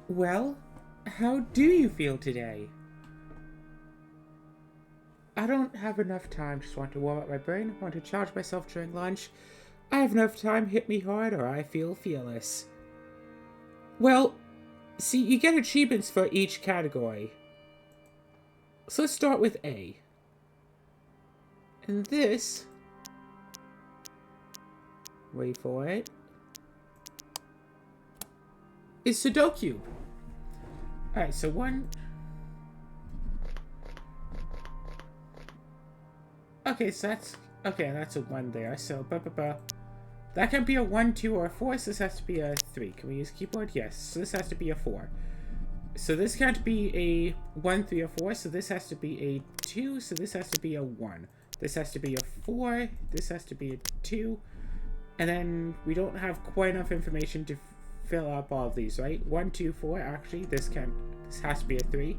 Well, how do you feel today? I don't have enough time. Just want to warm up my brain. Want to charge myself during lunch. I have enough time. Hit me hard or I feel fearless. Well, see, you get achievements for each category. So let's start with A. And this... Wait for it. Is SuDoKube. Alright, so one... Okay, so that's... Okay, that's a 1 there. So, that can be a 1, 2, or a 4, so this has to be a 3. Can we use keyboard? Yes. So this has to be a 4. So this can't be a 1, 3, or 4, so this has to be a 2, so this has to be a 1. This has to be a 4, this has to be a 2, and then we don't have quite enough information to fill up all of these, right? 1, 2, 4, actually, this has to be a 3.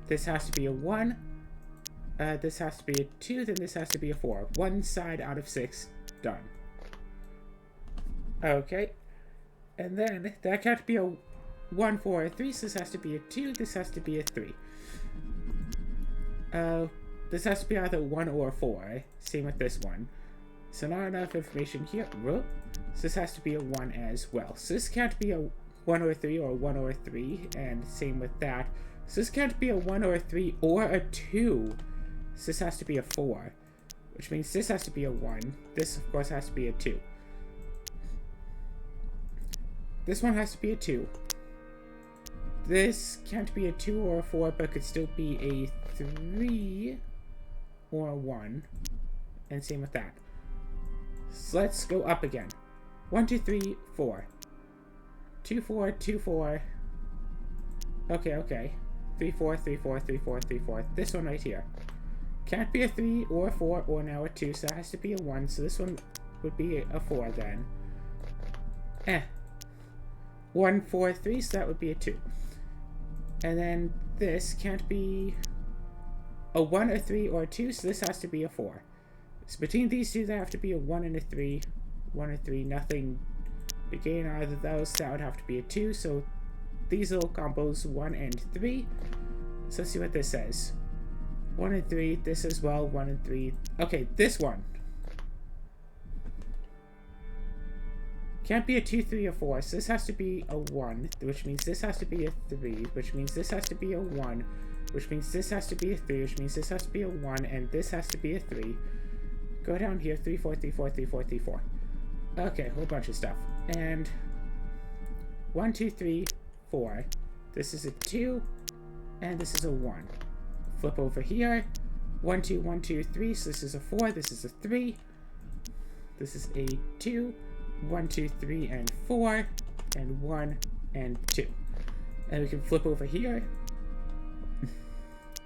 This has to be a 1. This has to be a 2, then this has to be a 4. One side out of 6, done. Okay. And then, that can't be a 1, 4, or 3, so this has to be a 2, this has to be a 3. This has to be either 1 or 4. Same with this one. So not enough information here. So this has to be a 1 as well. So this can't be a 1 or 3 or 1 or 3, and same with that. So this can't be a 1 or a 3 or a 2. So this has to be a 4, which means this has to be a 1. This, of course, has to be a 2. This one has to be a 2. This can't be a 2 or a 4, but could still be a 3 or a 1. And same with that. So let's go up again. 1, 2, 3, 4. 2, 4, 2, 4. Okay. 3, 4, 3, 4, 3, 4, 3, 4. This one right here. Can't be a 3 or a 4 or now a 2, so that has to be a 1. So this one would be a 4 then. 1, 4, 3, so that would be a 2. And then this can't be a 1, a 3, or a 2, so this has to be a 4. So between these two, there have to be a 1 and a 3. 1 and 3, nothing to gain either of those, so that would have to be a 2. So these little combos, 1 and 3. So let's see what this says. 1 and 3, this as well, 1 and 3. Okay, this one. Can't be a 2, 3, or 4, so this has to be a 1, which means this has to be a 3, which means this has to be a 1, which means this has to be a 3, which means this has to be a 1, and this has to be a 3. Go down here, 3, 4, 3, 4, 3, 4, 3, 4. Okay, whole bunch of stuff. And 1, 2, 3, 4. This is a 2, and this is a 1. Flip over here. 1, 2, 1, 2, 3, so this is a 4, this is a 3. This is a 2. 1, 2, 3, and 4, and 1, and 2. And we can flip over here.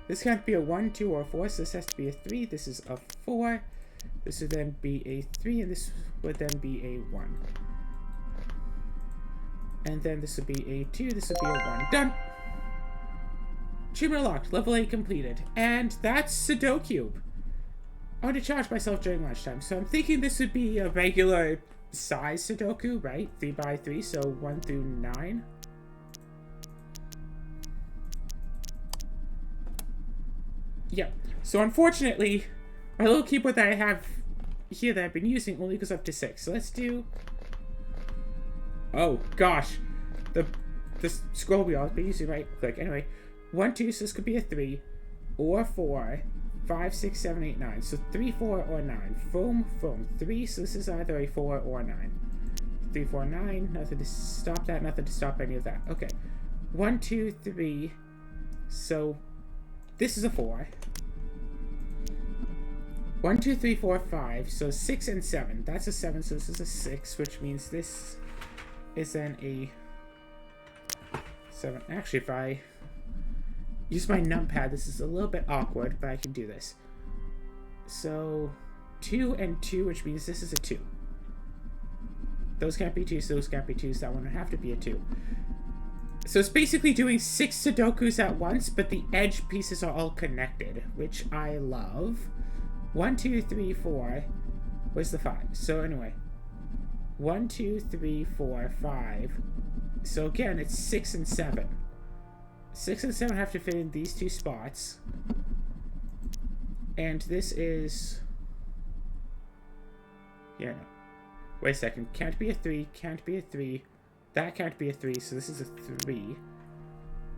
This can't be a 1, 2, or 4, so this has to be a 3. This is a 4. This would then be a 3, and this would then be a 1. And then this would be a 2, this would be a 1. Done! Achievement unlocked. Level 8 completed. And that's SuDoKube. I want to charge myself during lunchtime, so I'm thinking this would be a regular size Sudoku, right? 3 by 3, so 1 through 9. Yep. So unfortunately, my little keyboard that I have here that I've been using only goes up to 6. So let's do... Oh, gosh. The scroll wheel I've been using right click. Anyway, 1, 2, so this could be a 3, or 4, 5, 6, 7, 8, 9. So 3, 4, or 9. Foam, 3. So this is either a 4 or 9. 3, 4, 9. Nothing to stop that. Nothing to stop any of that. Okay. 1, 2, 3. So this is a 4. 1, 2, 3, 4, 5. So 6 and 7. That's a 7. So this is a 6, which means this is then a 7. Actually, if I use my numpad, this is a little bit awkward, but I can do this. So 2 and 2, which means this is a 2. Those can't be 2, so those can't be 2, so that one would have to be a 2. So it's basically doing 6 Sudokus at once, but the edge pieces are all connected, which I love. 1, 2, 3, 4. Where's the 5? So anyway, 1, 2, 3, 4, 5, So again, it's 6 and 7. 6 and 7 have to fit in these two spots. And this is... yeah, no. Wait a second. Can't be a 3. Can't be a 3. That can't be a 3, so this is a 3.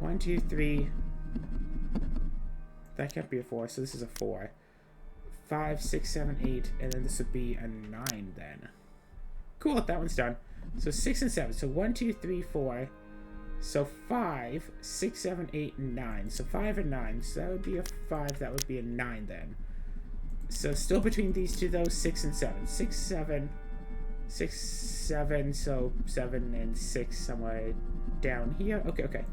1, 2, 3. That can't be a 4, so this is a 4. 5, 6, 7, 8, and then this would be a 9 then. Cool, that one's done. So 6 and 7. So 1, 2, 3, 4. So 5, 6, 7, 8, and 9. So 5 and 9. So that would be a 5. That would be a 9 then. So still between these two, though, 6 and 7. 6, 7. 6, 7. So 7 and 6 somewhere down here. Okay, okay.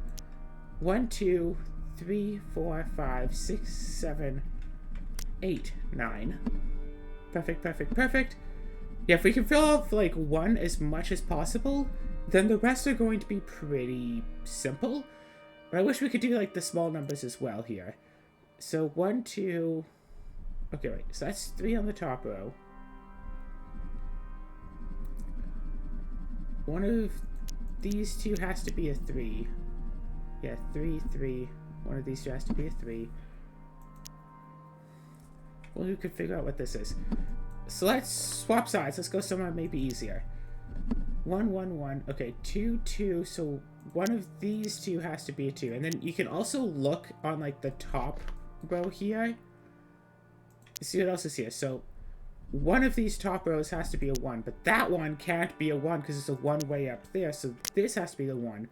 1, 2, 3, 4, 5, 6, 7, 8, 9. Perfect, perfect, perfect. Yeah, if we can fill out like 1 as much as possible, then the rest are going to be pretty simple. But I wish we could do like the small numbers as well here. So 1, 2... okay, wait. So that's 3 on the top row. One of these two has to be a 3. Yeah, 3, 3. One of these two has to be a 3. Well, who could figure out what this is? So let's swap sides. Let's go somewhere maybe easier. 1, 1, 1. Okay, 2, 2. So one of these two has to be a 2. And then you can also look on like the top row here. See what else is here. So one of these top rows has to be a 1, but that one can't be a 1 because it's a 1 way up there. So this has to be the 1.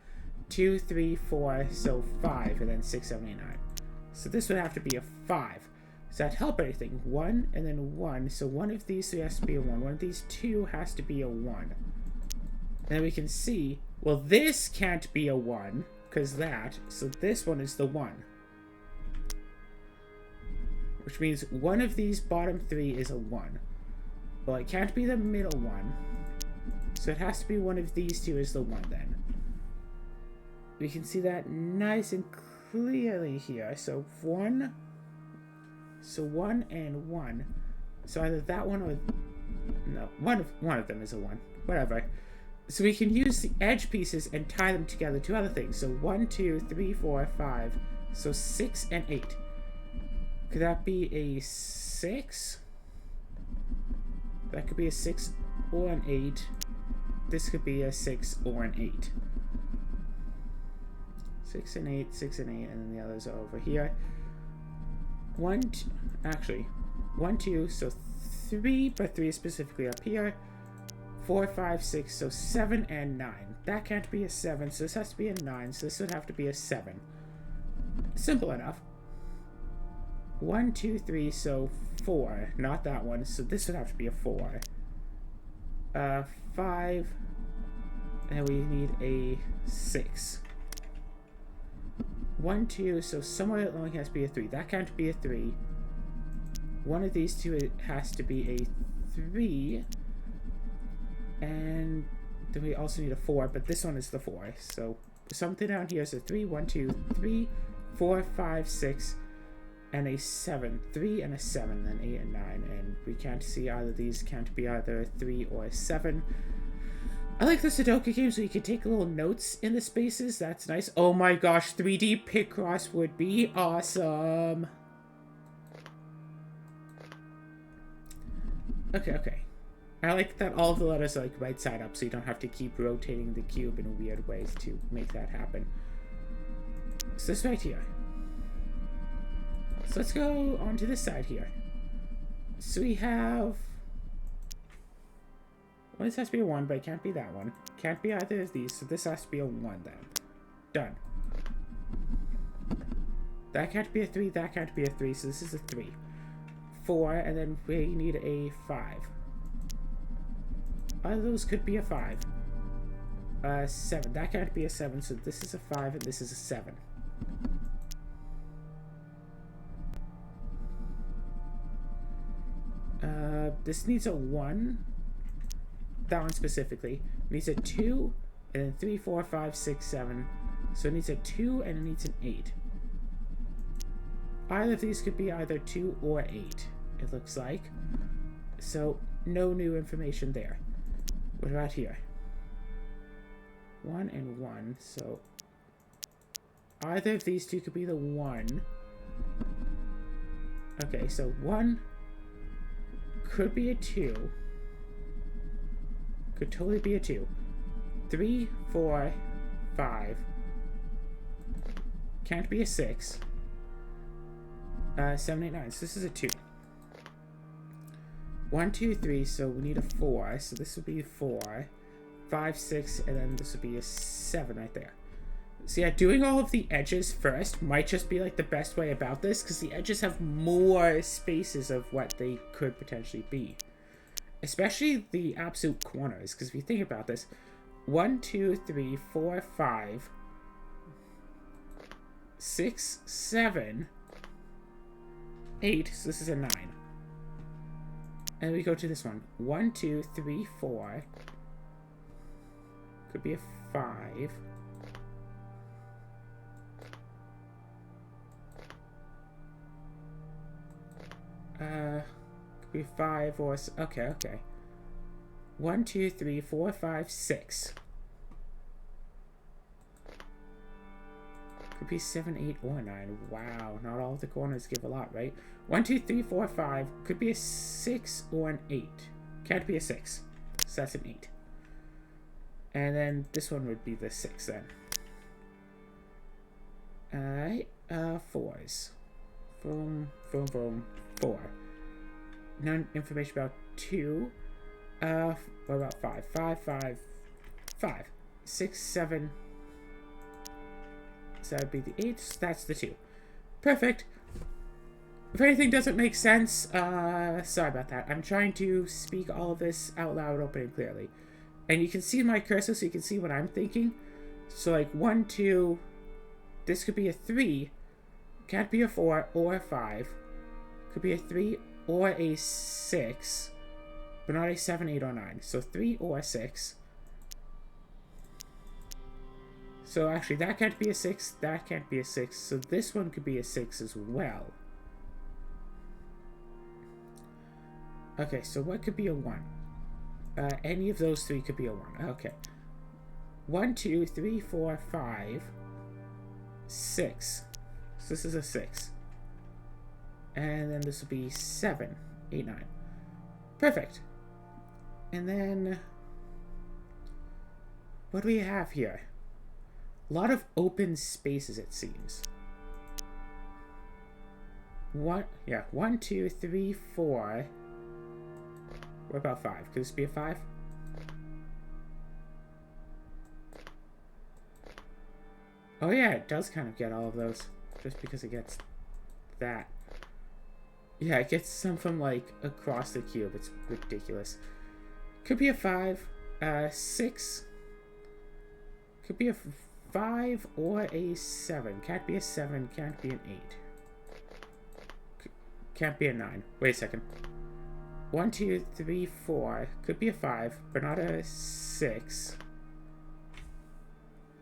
2, 3, 4, so 5, and then 6, 7, 8, 9. So this would have to be a 5. Does that help anything? 1 and then 1. So one of these three has to be a 1. One of these two has to be a 1. And then we can see, well, this can't be a 1 because that. So this one is the 1. Which means one of these bottom 3 is a 1. Well, it can't be the middle one. So it has to be one of these two is the 1 then. We can see that nice and clearly here. So 1. So 1 and 1. So either that one or... no, one of them is a 1. Whatever. So we can use the edge pieces and tie them together to other things. So 1, 2, 3, 4, 5. So 6 and 8. Could that be a 6? That could be a 6 or an 8. This could be a 6 or an 8. 6 and 8, 6 and 8, and then the others are over here. 1, 2, actually, 1, 2, so 3, but 3 is specifically up here. 4, 5, 6, so 7 and 9. That can't be a 7, so this has to be a 9, so this would have to be a 7. Simple enough. 1, 2, 3, so 4. Not that one, so this would have to be a 4. 5, and we need a 6. 1, 2, so somewhere it only has to be a 3. That can't be a 3. One of these two, it has to be a 3. And then we also need a 4, but this one is the 4. So something down here is a 3, 1, 2, 3, 4, 5, 6, and a 7. 3 and a 7, then 8 and 9. And we can't see either of these. Can't be either a 3 or a 7. I like the SuDoKu games where you can take little notes in the spaces. That's nice. Oh my gosh, 3D Picross would be awesome. Okay, okay. I like that all of the letters are like right side up, so you don't have to keep rotating the cube in weird ways to make that happen. So this right here. So let's go on to this side here. So we have... well, this has to be a 1, but it can't be that one. Can't be either of these, so this has to be a 1 then. Done. That can't be a 3, that can't be a 3, so this is a 3. 4, and then we need a 5. Either of those could be a 5. 7. That can't be a 7, so this is a 5, and this is a 7. This needs a 1. That one specifically. It needs a 2, and then 3, 4, 5, 6, 7. So it needs a 2, and it needs an 8. Either of these could be either 2 or 8, it looks like. So, no new information there. What about here? 1 and 1. So either of these two could be the 1. Okay, so 1 could be a 2. Could totally be a 2. 3, 4, 5. Can't be a 6. 7, 8, 9. So this is a 2. 1, 2, 3. So we need a 4. So this would be 4. 5, 6, and then this would be a 7 right there. So yeah, doing all of the edges first might just be like the best way about this, because the edges have more spaces of what they could potentially be. Especially the absolute corners, because if you think about this, 1, 2, 3, 4, 5, 6, 7, 8, so this is a 9. And we go to this one. 1, 2, 3, 4. Could be a 5. Could be 5 or... Okay. 1, 2, 3, 4, 5, 6. Could be 7, 8, or 9. Wow, not all of the corners give a lot, right? 1, 2, 3, 4, 5. Could be a 6 or an 8. Can't be a 6. So that's an 8. And then this one would be the 6 then. Alright, 4s. Boom, 4. No information about 2. What about 5? 5. 6, 7. So that'd be the 8. So that's the 2. Perfect. If anything doesn't make sense, sorry about that. I'm trying to speak all of this out loud, open and clearly. And you can see my cursor so you can see what I'm thinking. So like 1, 2, this could be a 3. Can't be a 4 or a 5. Could be a 3 or a 6. But not a 7, 8, or 9. So 3 or 6. So actually that can't be a 6. That can't be a 6. So this one could be a 6 as well. Okay, so what could be a 1? Any of those three could be a 1. Okay. 1, 2, 3, 4, 5, 6. So this is a 6. And then this will be 7, 8, 9. Perfect. And then what do we have here? A lot of open spaces, it seems. 1, 2, 3, 4. What about 5? Could this be a 5? Oh yeah, it does kind of get all of those. Just because it gets that. Yeah, it gets some from like across the cube. It's ridiculous. Could be a 5. 6. Could be a 5 or a 7. Can't be a 7. Can't be an 8. Can't be a 9. Wait a second. 1, 2, 3, 4. Could be a 5, but not a 6.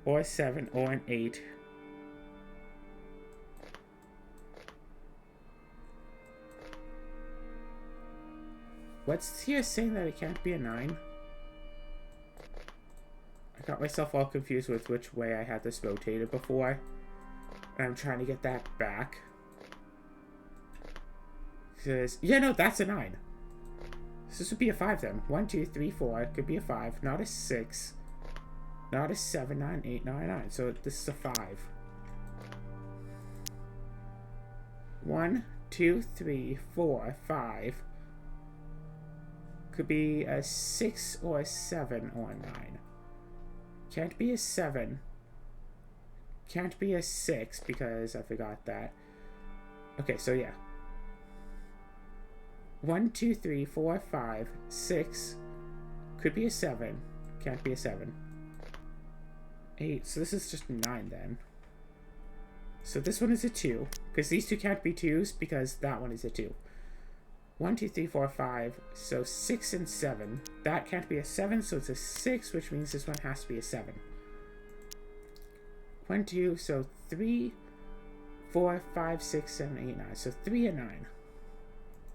Or a 7, or an 8. What's here saying that it can't be a 9? I got myself all confused with which way I had this rotated before. And I'm trying to get that back. Because, yeah, no, that's a 9. So this would be a 5 then. 1, 2, 3, 4. Could be a 5. Not a 6. Not a 7, 9, 8, 9, 9. So this is a 5. 1, 2, 3, 4, 5. Could be a 6 or a 7 or a 9. Can't be a 7. Can't be a 6 because I forgot that. Okay, so yeah. 1, 2, 3, 4, 5, 6. Could be a 7. Can't be a 7. 8. So this is just 9 then. So this one is a 2. Because these two can't be 2s because that one is a 2. 1, 2, 3, 4, 5. So 6 and 7. That can't be a 7, so it's a 6, which means this one has to be a 7. 1, 2, so 3, 4, 5, 6, 7, 8, 9. So 3 and 9.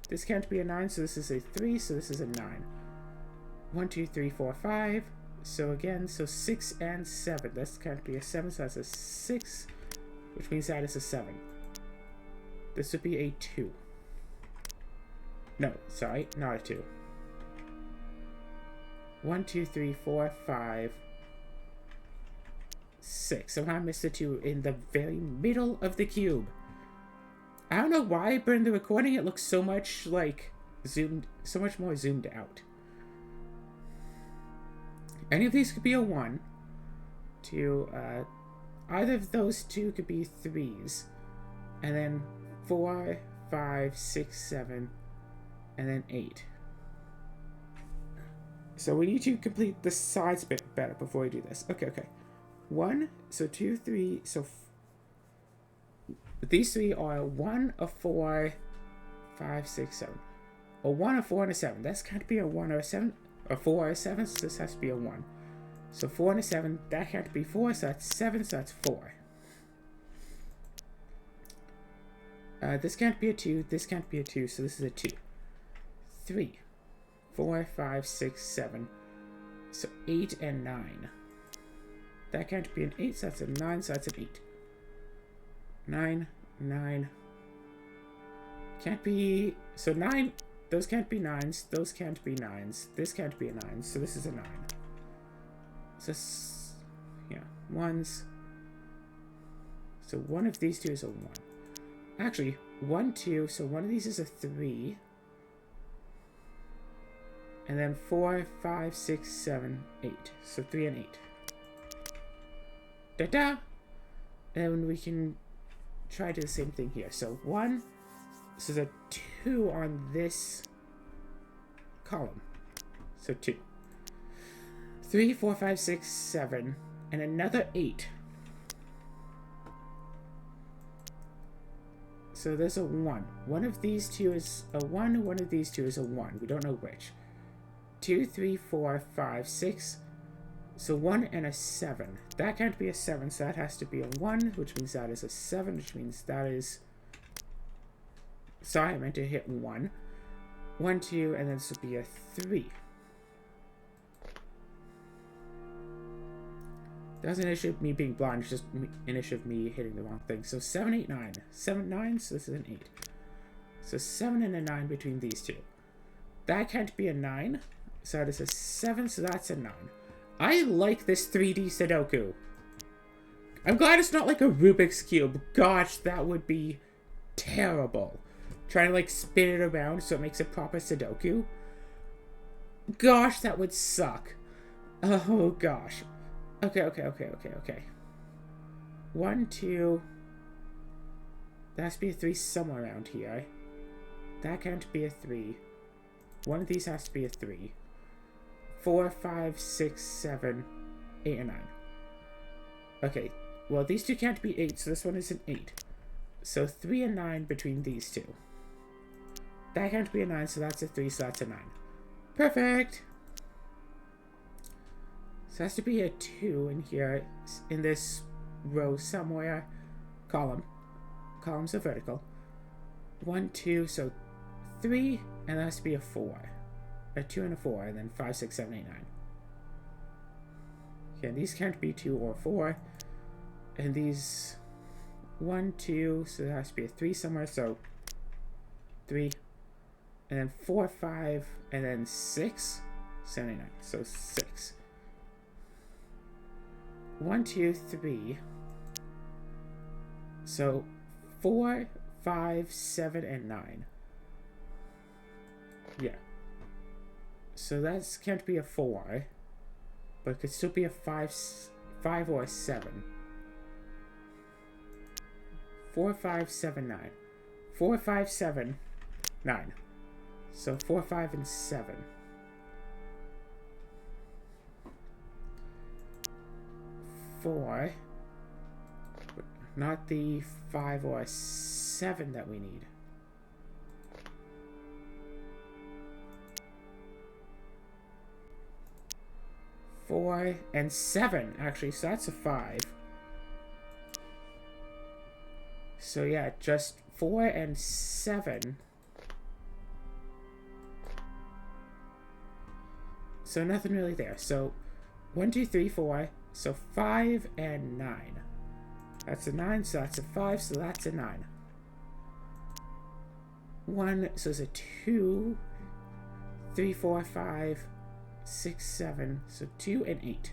This can't be a 9, so this is a 3, so this is a 9. 1, 2, 3, 4, 5, So again, so 6 and 7. This can't be a 7, so that's a 6, which means that is a 7. This would be a 2. No, sorry, not a 2. 1, 2, 3, 4, 5, 6. Somehow I missed the 2 in the very middle of the cube. I don't know why, but in the recording it looks so much like so much more zoomed out. Any of these could be a 1. 2, either of those two could be 3s. And then 4, 5, 6, 7, and then 8. So we need to complete the sides a bit better before we do this. Okay. 1, so 2, 3, so these 3 are 1, a 4, 5, 6, 7. A 1, a 4, and a 7. This can't be a 1 or a 7. A 4 or a 7, so this has to be a 1. So 4 and a 7, that can't be 4, so that's 7, so that's 4. This can't be a 2, this can't be a 2, so this is a 2. 3, 4, 5, 6, 7. So 8 and 9. That can't be an 8, so that's a 9, so that's an 8. 9, 9. Can't be... So 9... Those can't be 9s. Those can't be 9s. This can't be a 9, so this is a 9. So, yeah, 1s. So one of these two is a 1. Actually, 1, 2, so one of these is a 3. And then 4, 5, 6, 7, 8. So 3 and 8. Da-da! And then we can try to do the same thing here. So 1... So there's a 2 on this column. So 2. 3, 4, 5, 6, 7. And another 8. So there's a 1. One of these two is a 1. One of these two is a 1. We don't know which. 2, 3, 4, 5, 6. So 1 and a 7. That can't be a 7, so that has to be a 1, which means that is a 7, which means that is... Sorry, I meant to hit 1. 1, 2, and then this would be a 3. That's an issue of me being blind, it's just an issue of me hitting the wrong thing. So 7, 8, 9. 7, 9, so this is an 8. So 7 and a 9 between these two. That can't be a 9, so that is a 7, so that's a 9. I like this 3D Sudoku. I'm glad it's not like a Rubik's Cube. Gosh, that would be terrible. Trying to like spin it around so it makes a proper Sudoku. Gosh, that would suck. Oh gosh. Okay. 1, 2. There has to be a 3 somewhere around here. That can't be a 3. One of these has to be a 3. 4, 5, 6, 7, 8, and 9. Okay, well these two can't be 8, so this one is an 8. So 3 and 9 between these two. That can't be a 9, so that's a 3, so that's a 9. Perfect! So it has to be a 2 in here, in this row somewhere. Column. Columns are vertical. 1, 2, so 3, and that has to be a 4. A 2 and a 4, and then 5, 6, 7, 8, 9. Yeah, these can't be 2 or 4. And these 1, 2, so there has to be a 3 somewhere, so 3. And then 4, 5, and then 6, 7, 8, 9. So 6. 1, 2, 3. So 4, 5, 7, and 9. Yeah. So that can't be a 4. But it could still be a 5 or a 7. 4, 5, 7, 9. 4, 5, 7, 9. So 4, 5, and 7. 4. Not the 5 or 7 that we need. Four and 7, actually, so that's a 5. So yeah, just 4 and 7. So nothing really there. So 1, 2, 3, 4. So 5 and 9. That's a 9, so that's a 5, so that's a 9. 1, so it's a 2, 3, 4, 5, 6, 7. So 2 and 8.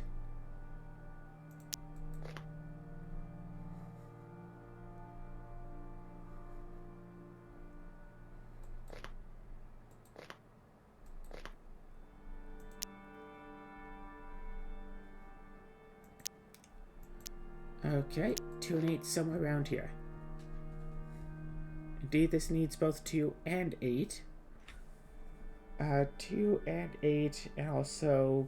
Okay, 2 and 8 somewhere around here. Indeed, this needs both 2 and 8. 2 and 8, and also,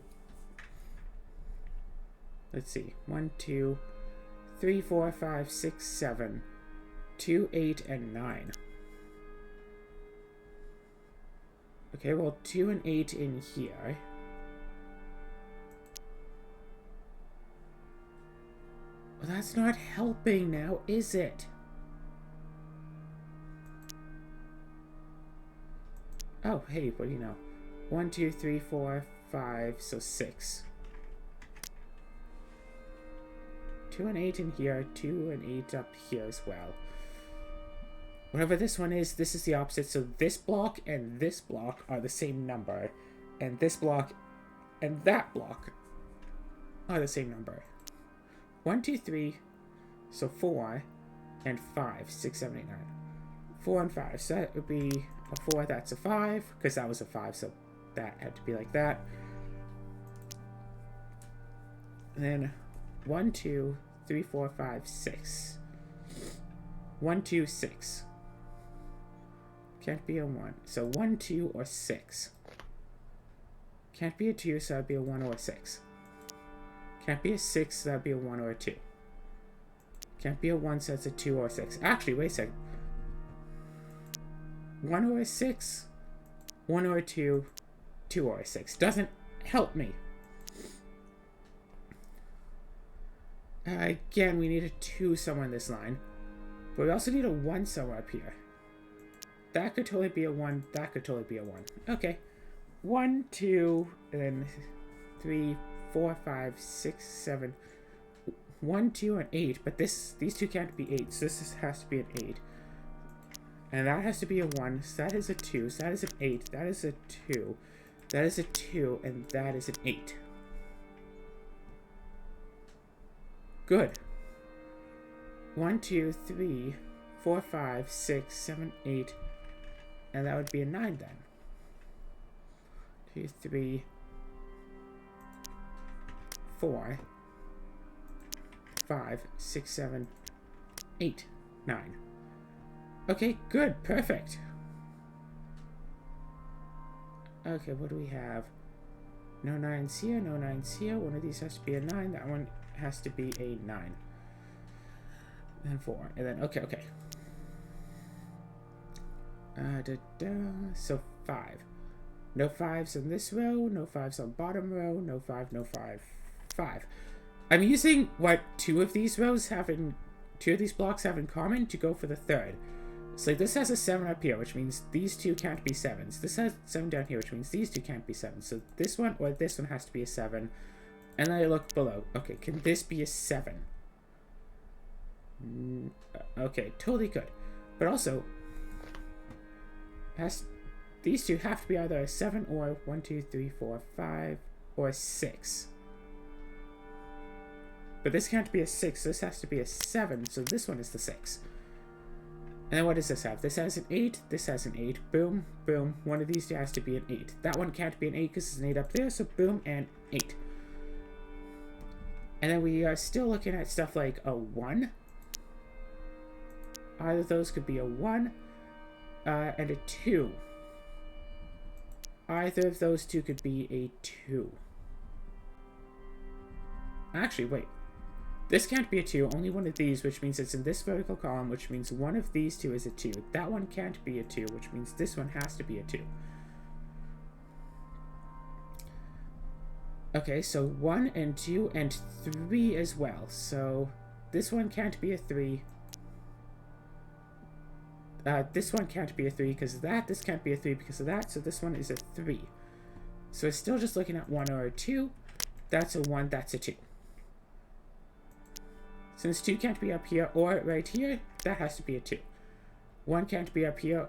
let's see, 1, 2, 3, 4, 5, 6, 7, 2, 8, and 9. Okay, well, 2 and 8 in here. Well, that's not helping now, is it? Oh, hey, what do you know? 1, 2, 3, 4, 5, so 6. 2 and 8 in here, 2 and 8 up here as well. Whatever this one is, this is the opposite. So this block and this block are the same number. And this block and that block are the same number. 1, 2, 3, so 4 and 5, 6, 7, 8, 9. 4 and 5, so that would be a 4, that's a 5, because that was a 5, so that had to be like that. And then 1, 2, 3, 4, 5, 6. 1, 2, 6. Can't be a 1. So 1, 2, or 6. Can't be a 2, so that'd be a 1 or a 6. Can't be a 6, so that'd be a 1 or a 2. Can't be a 1, so that's a 2 or a 6. Actually, wait a second. 1 or a 6, 1 or a 2, 2 or a 6. Doesn't help me. Again, we need a 2 somewhere in this line. But we also need a 1 somewhere up here. That could totally be a 1. That could totally be a 1. Okay. 1, 2, and then 3, 4, 5, 6, 7. 1, 2, and 8. But these two can't be 8. So this has to be an 8. And that has to be a 1. So that is a 2. So that is an 8. That is a 2. That is a 2. And that is an 8. Good. 1, 2, 3, 4, 5, 6, 7, 8. And that would be a 9 then. 2, 3, 4, 5, 6, 7, 8, 9. Okay, good, perfect. Okay, what do we have? No 9s here, no 9s here. One of these has to be a 9. That one has to be a 9. And 4. And then, okay. So 5. No 5s in this row, no 5s on bottom row, no 5, no 5, 5. I'm using what two of these blocks have in common to go for the third. So like this has a 7 up here, which means these two can't be 7s. This has 7 down here, which means these two can't be 7s. So this one or this one has to be a 7. And then I look below. Okay, can this be a 7? Okay, totally good. But also, these two have to be either a 7 or 1, 2, 3, 4, 5, or a 6. But this can't be a 6, so this has to be a 7, so this one is the 6. And then what does this have? This has an 8, this has an 8, boom, boom. One of these two has to be an 8. That one can't be an 8 because there's an 8 up there, so boom, and 8. And then we are still looking at stuff like a 1. Either of those could be a 1, and a 2. Either of those two could be a 2. Actually, wait. This can't be a 2, only one of these, which means it's in this vertical column, which means one of these two is a 2. That one can't be a 2, which means this one has to be a 2. Okay, so 1 and 2 and 3 as well. So this one can't be a 3. This one can't be a 3 because of that. This can't be a 3 because of that. So this one is a 3. So it's still just looking at 1 or a 2. that's a 1, that's a 2. Since 2 can't be up here or right here, that has to be a 2. 1 can't be up here,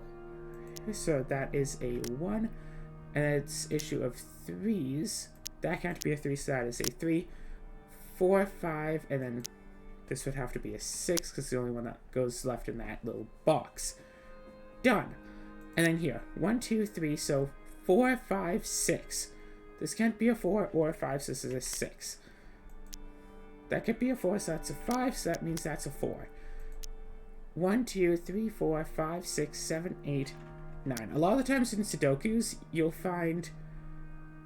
so that is a 1. And it's issue of 3s. That can't be a 3, so that is a 3. 4, 5, and then this would have to be a 6, because the only one that goes left in that little box. Done. And then here, 1, 2, 3, so 4, 5, 6. This can't be a 4 or a 5, so this is a 6. That could be a 4, so that's a 5, so that means that's a 4. 1, 2, 3, 4, 5, 6, 7, 8, 9. A lot of the times in Sudokus, you'll find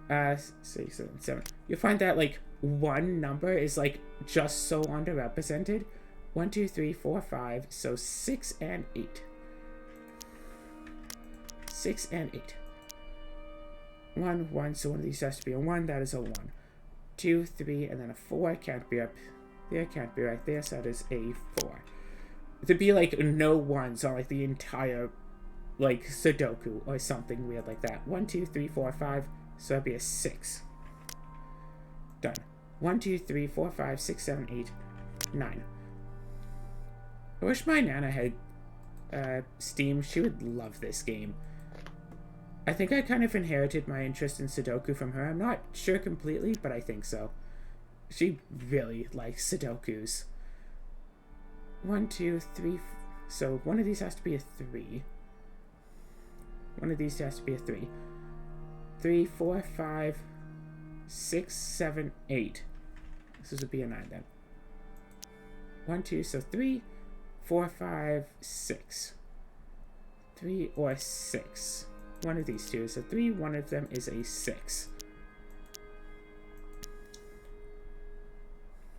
6, 7, 7. You'll find that like one number is like just so underrepresented. 1, 2, 3, 4, 5. So 6 and 8. 6 and 8. 1, 1. So one of these has to be a 1. That is a 1. 2, 3, and then a 4. Can't be up there. Can't be right there. So that is a 4. To be like no ones on like the entire like Sudoku or something weird like that. 1, 2, 3, 4, 5. So that'd be a 6. Done. 1, 2, 3, 4, 5, 6, 7, 8, 9. I wish my Nana had Steam. She would love this game. I think I kind of inherited my interest in Sudoku from her. I'm not sure completely, but I think so. She really likes Sudokus. 1, 2, 3. So one of these has to be a 3. One of these has to be a 3. 3, 4, 5, 6, 7, 8. This would be a 9 then. 1, 2, so 3, 4, 5, 6. 3 or 6. One of these two is a 3, one of them is a 6.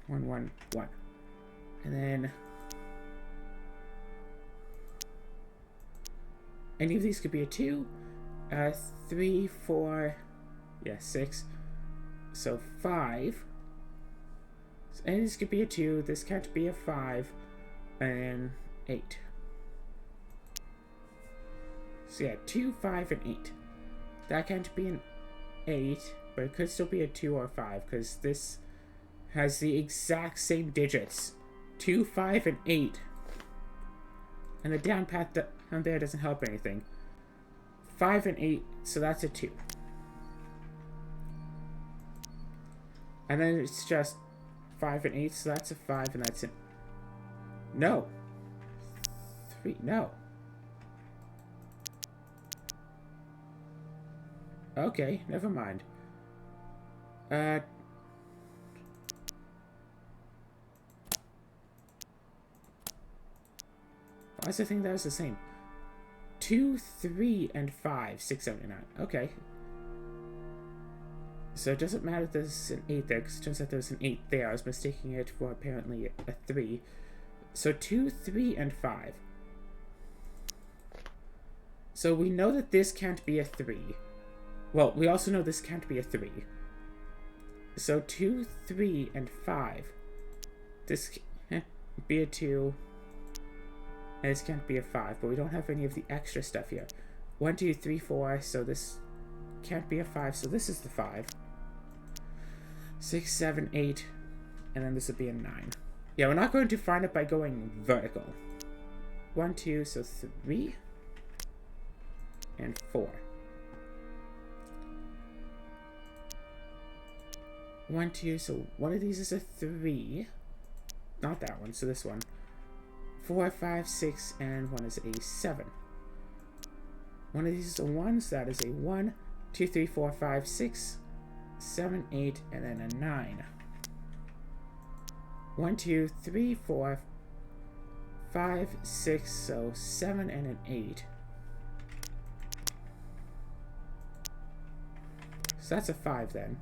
1, 1, 1. And then any of these could be a 2. 3, 4, yeah, 6. So 5. And this could be a 2. This can't be a 5. And 8. So yeah, 2, 5, and 8. That can't be an 8, but it could still be a 2 or 5, because this has the exact same digits. 2, 5, and 8. And the down path down there doesn't help anything. 5 and 8, so that's a 2. And then it's just 5 and 8, so that's a 5, and that's it. No. 3, no. Okay, never mind. Why is the thing that was the same? 2, 3, and 5, 6, 7, and 9. Okay. So it doesn't matter if there's an 8 there, because it turns out there's an 8 there. I was mistaking it for apparently a 3. So 2, 3, and 5. So we know that this can't be a 3. Well, we also know this can't be a 3. So 2, 3, and 5. This can't be a 2. And this can't be a 5, but we don't have any of the extra stuff here. 1, 2, 3, 4, so this can't be a 5, so this is the 5. 6, 7, 8, and then this would be a 9. Yeah, we're not going to find it by going vertical. 1, 2, so 3, and 4. 1, 2, so one of these is a 3. Not that one, so this one. 4, 5, 6, and 1 is a 7. One of these is a 1, so that is a 1. 2, 3, 4, 5, 6, 7, 8, and then a 9. 1, 2, 3, 4, 5, 6, so 7 and an 8. So that's a 5 then.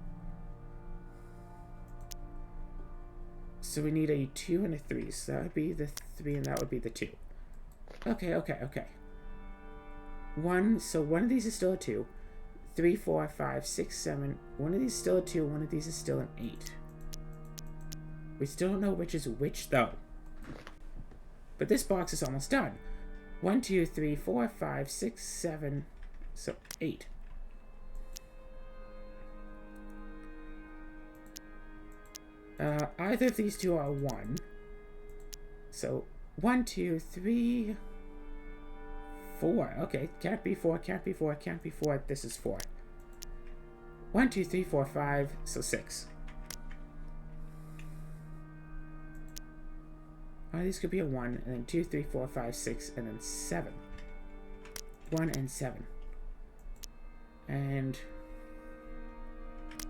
So we need a 2 and a 3. So that would be the 3 and that would be the 2. Okay. 1, so one of these is still a 2. 3, 4, 5, 6, 7. One of these is still a 2. One of these is still an 8. We still don't know which is which though. But this box is almost done. 1, 2, 3, 4, 5, 6, 7. So 8. Either of these two are 1. So 1, 2, 3, 4. Okay, can't be 4, can't be 4, can't be 4. This is 4. 1, 2, 3, 4, 5. So 6. These could be a 1, and then 2, 3, 4, 5, 6, and then 7. 1 and 7. And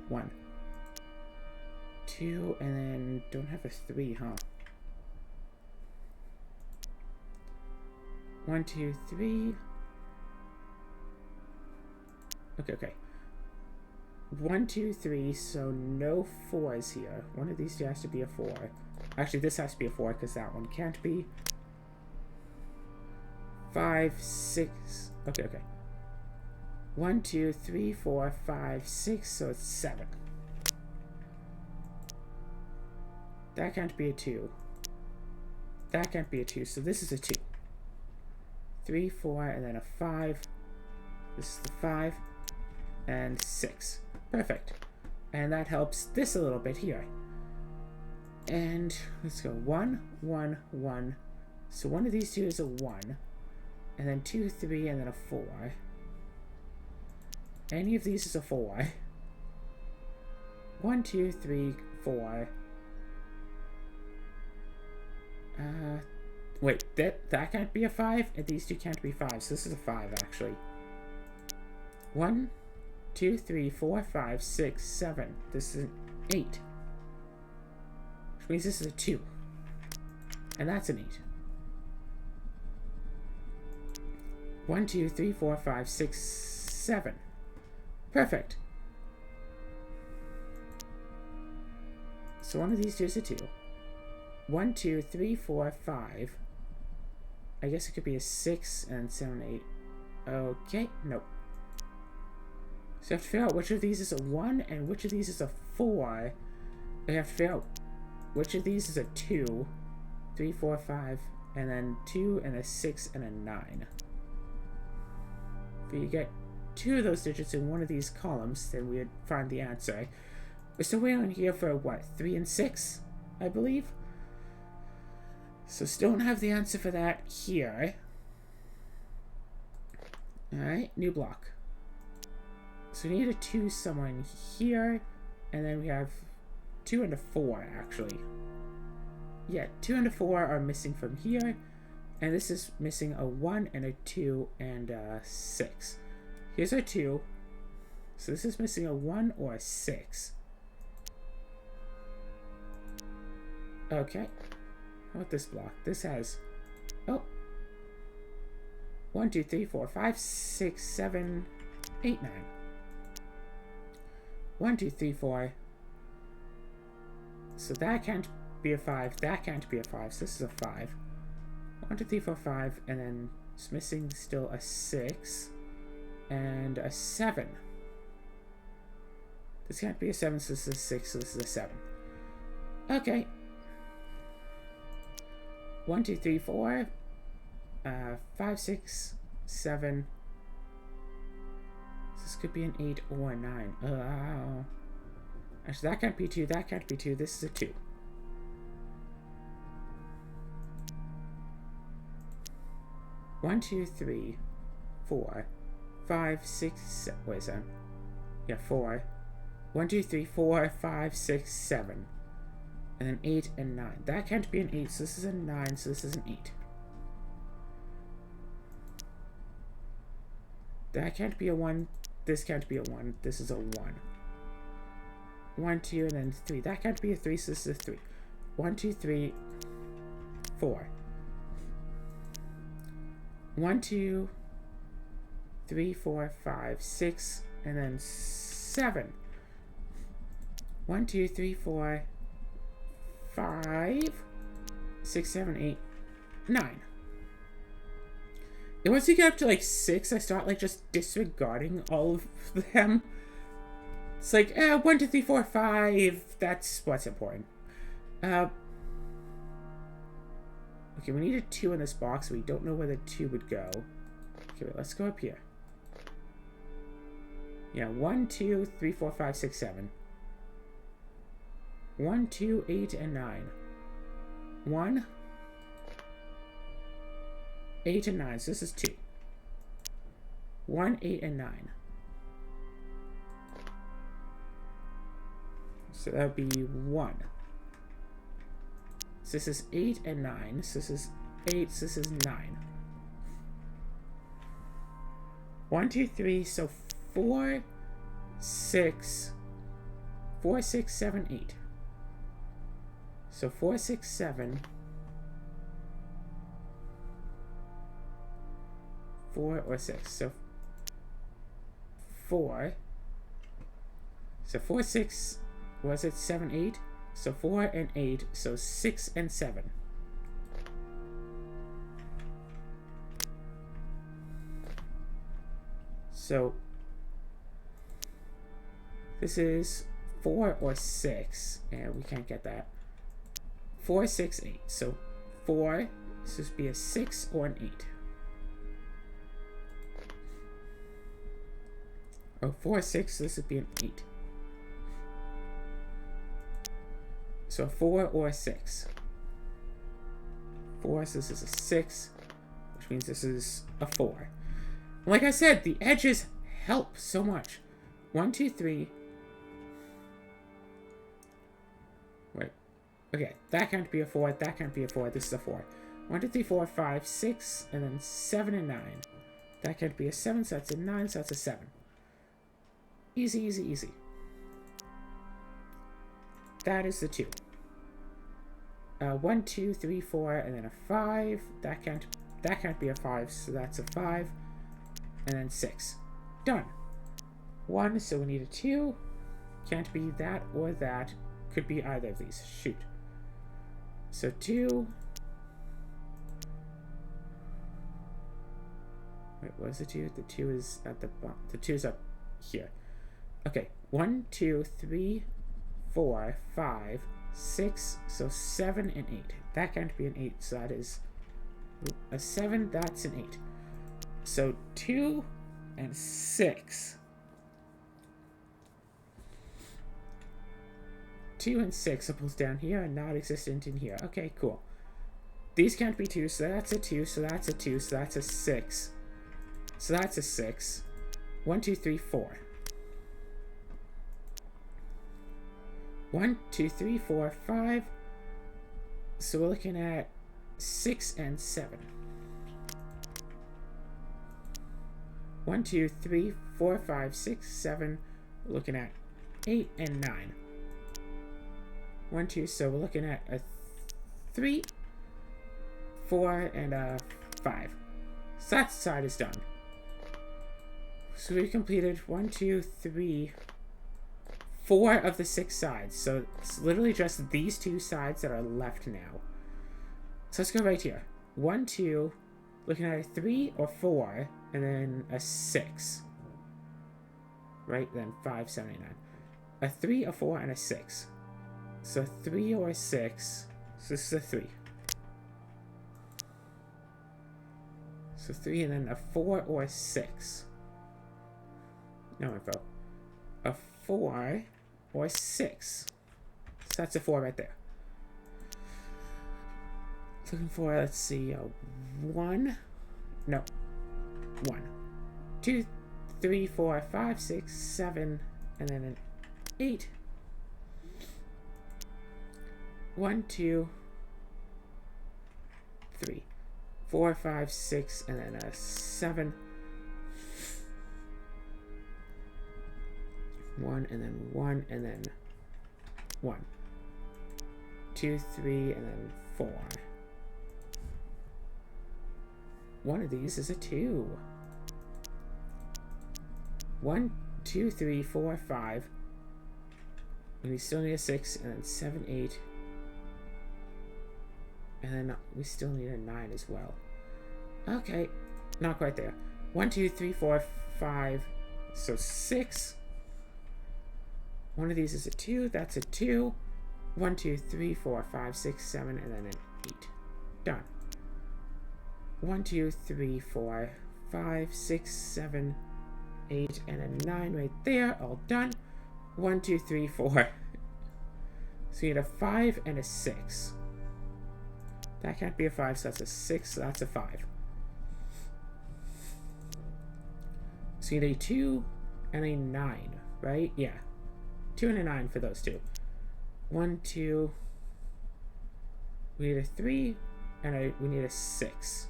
1. 2, and then don't have a 3, huh? 1, 2, 3. Okay. 1, 2, 3, so no 4s here. One of these two has to be a 4. Actually, this has to be a 4 because that one can't be. 5, 6. Okay. 1, 2, 3, 4, 5, 6, so it's 7. That can't be a 2. That can't be a 2, so this is a 2. 3, 4, and then a 5. This is the 5. And 6. Perfect. And that helps this a little bit here. And let's go 1, 1, 1. So one of these two is a 1. And then 2, 3, and then a 4. Any of these is a 4. 1, 2, 3, 4. Wait, that can't be a 5, and these two can't be 5, so this is a 5, actually. 1, 2, 3, 4, 5, 6, 7. This is an 8. Which means this is a 2. And that's an 8. 1, 2, 3, 4, 5, 6, 7. Perfect. So one of these two is a 2. 1, 2, 3, 4, 5. I guess it could be a 6 and 7, 8. Okay, nope. So you have to figure out which of these is a 1 and which of these is a 4. You have to figure out which of these is a 2, 3, 4, 5, and then 2 and a 6 and a 9. If you get 2 of those digits in one of these columns, then we would find the answer. We're still waiting on here for what, 3 and 6, I believe? So still don't have the answer for that here. Alright, new block. So we need a 2 somewhere in here, and then we have 2 and a 4, actually. Yeah, 2 and a 4 are missing from here, and this is missing a 1 and a 2 and a 6. Here's our 2, so this is missing a 1 or a 6. Okay. How about this block? This has, 1, 2, 3, 4, 5, 6, 7, 8, 9. 1, 2, 3, 4. So that can't be a 5. That can't be a 5. So this is a 5. 1, 2, 3, 4, 5. And then it's missing still a 6. And a 7. This can't be a 7, so this is a 6. So this is a 7. Okay. 1, 2, 3, 4. 5, 6, 7. This could be an 8 or a 9. Actually, that can't be 2. That can't be 2. This is a 2. One, 2, 3, 4, 5, 6, 7. Wait a second. Yeah, 4. 1, 2, 3, 4, 5, 6, 7. And then 8 and 9. That can't be an 8, so this is a 9, so this is an 8. That can't be a 1. This can't be a 1. This is a 1. 1, 2, and then 3. That can't be a 3, so this is a 3. 1, 2, 3, 4. 1, 2, 3, 4, 5, 6, and then 7. 1, 2, 3, 4, 5, 6, 7, 8, 9. And once you get up to like 6, I start like just disregarding all of them. It's like, 1, 2, 3, 4, 5. That's what's important. Okay, we need a 2 in this box. We don't know where the 2 would go. Okay, wait, let's go up here. Yeah, 1, 2, 3, 4, 5, 6, 7. 1, 2, 8, and 9. 1, 8, and 9. So this is 2. 1, 8, and 9. So that would be 1. So this is 8 and 9. So this is 8. So this is 9. 1, 2, 3. So 4, 6. 4, 6, 7, 8. So 4, 6, 7. 4 or 6. So 4. So 4, 6. Was it 7, 8? So 4 and 8. So 6 and 7. So this is 4 or 6. And we can't get that. 4, 6, 8. So 4. This would be a 6 or an 8. Oh, 4, 6. This would be an 8. So 4 or 6. 4, so this is a 6, which means this is a 4. Like I said, the edges help so much. 1, 2, 3. Wait. Okay, that can't be a 4. That can't be a 4. This is a 4. 1, 2, 3, 4, 5, 6, and then 7 and 9. That can't be a 7, so that's a 9, so that's a 7. Easy, easy, easy. That is the 2. 1, 2, 3, 4, and then a 5. That can't be a 5, so that's a 5. And then 6. Done. 1, so we need a 2. Can't be that or that. Could be either of these. Shoot. So 2. Wait, what is the 2? The 2 is at the bottom. The 2 is up here. Okay. 1, 2, 3, 4, 5, 6. So 7 and 8. That can't be an 8, so that is a 7. That's an 8. So 2 and 6. 2 and 6 apples down here and not existent in here. Okay, cool. These can't be 2, so that's a 2, so that's a 2, so that's a 6. So that's a 6. 1, 2, 3, 4. 1, 2, 3, 4, 5. So we're looking at 6 and 7. 1, 2, 3, 4, 5, 6, 7. We're looking at 8 and 9. 1, 2, so we're looking at a 3, 4, and a 5. So that side is done. So we completed 1, 2, 3, 4 of the 6 sides. So it's literally just these 2 sides that are left now. So let's go right here. 1, 2, looking at a 3 or 4, and then a 6. Right, then 5, 7, 8, 9. A 3, a 4, and a 6. So 3 or 6. So this is a 3. So 3 and then a 4 or a 6. No info. A 4 or 6. So that's a 4 right there. Looking for, let's see, a 1. No. 1. 2, 3, 4, 5, 6, 7, and then an 8. 1, 2, 3, 4, 5, 6, and then a 7. 1, and then 1, and then 1. 2, 3, and then 4. One of these is a 2. 1, 2, 3, 4, 5. And we still need a 6, and then 7, 8. And then we still need a 9 as well. Okay, not quite there. 1, 2, 3, 4, 5. So 6. One of these is a 2. That's a 2. 1, 2, 3, 4, 5, 6, 7, and then an 8. Done. 1, 2, 3, 4, 5, 6, 7, 8, and a 9 right there. All done. 1, 2, 3, 4. So you need a 5 and a 6. That can't be a 5, so that's a 6, so that's a 5. So you need a 2 and a 9, right? Yeah. 2 and a 9 for those two. 1, 2. We need a 3 and we need a 6.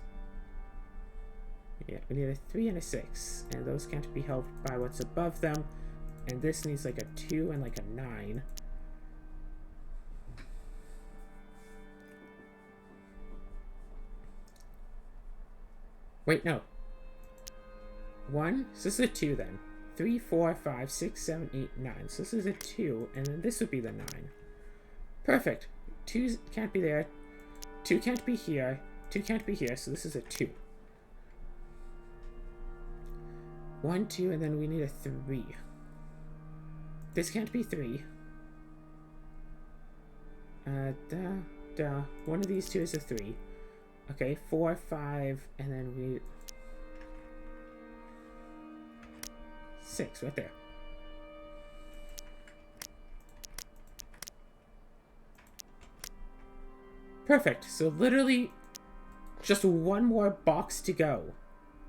Yeah, we need a 3 and a 6. And those can't be helped by what's above them. And this needs like a 2 and like a 9. Wait, no. 1. So this is a 2 then. 3, 4, 5, 6, 7, 8, 9. So this is a 2, and then this would be the 9. Perfect. 2 can't be there. 2 can't be here. 2 can't be here, so this is a 2. 1, 2, and then we need a 3. This can't be 3. One of these two is a 3. Okay, 4, 5, and then we... 6, right there. Perfect. So literally just one more box to go.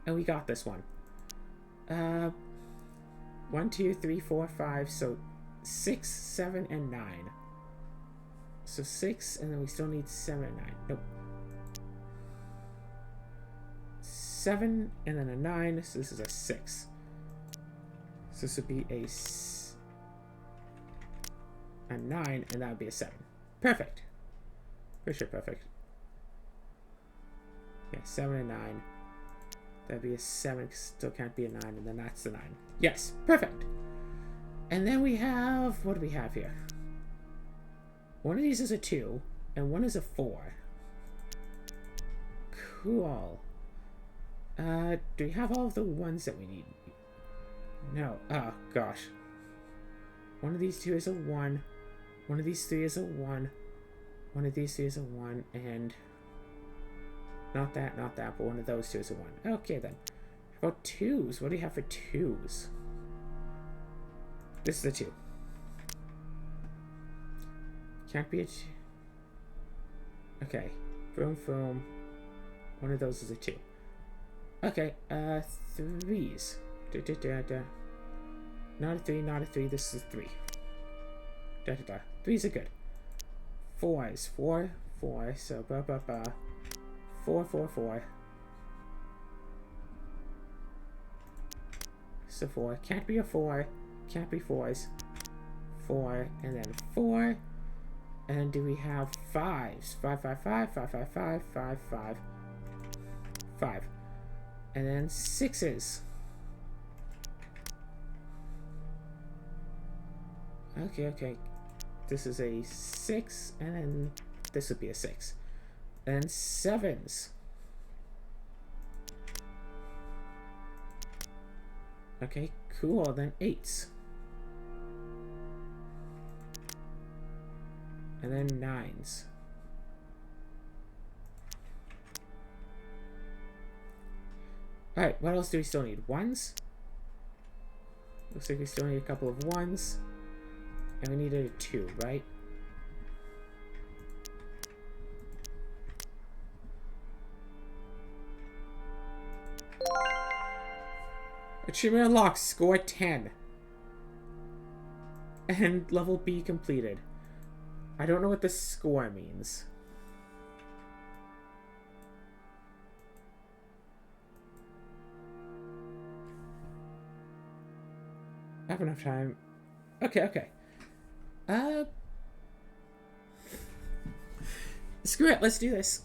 And we got this one. 1, 2, 3, 4, 5. So 6, 7, and 9. So 6, and then we still need 7 and 9. Nope. 7, and then a 9. So this is a 6. So this would be a 9, and that would be a 7. Perfect. For sure, perfect. Yeah, 7 and 9. That'd be a 7, still can't be a 9, and then that's the 9. Yes, perfect. And then we have, what do we have here? One of these is a 2, and one is a 4. Cool. Do we have all of the ones that we need? No. Oh, gosh. One of these two is a 1. One of these 3 is a 1. One of these 3 is a 1, and... Not that, but one of those 2 is a 1. Okay, then. How about 2s? What do you have for 2s? This is a 2. Can't be a 2. Okay. Boom, boom. One of those is a 2. Okay, 3s. Not a 3, not a 3. This is a 3. 3s are good. 4s. 4, 4. So, 4, 4, 4. So 4. Can't be a 4. Can't be 4s. 4, and then 4. And do we have 5s? 5, 5, 5, 5, 5, 5, 5, 5. 5. And then 6s. Okay, okay. This is a 6, and then this would be a 6. And 7s. Okay, cool. Then 8s. And then 9s. Alright, what else do we still need? 1s? Looks like we still need a couple of 1s. And we needed a 2, right? Achievement unlocked, score 10. And level B completed. I don't know what the score means. I have enough time. Okay, okay. Screw it, let's do this.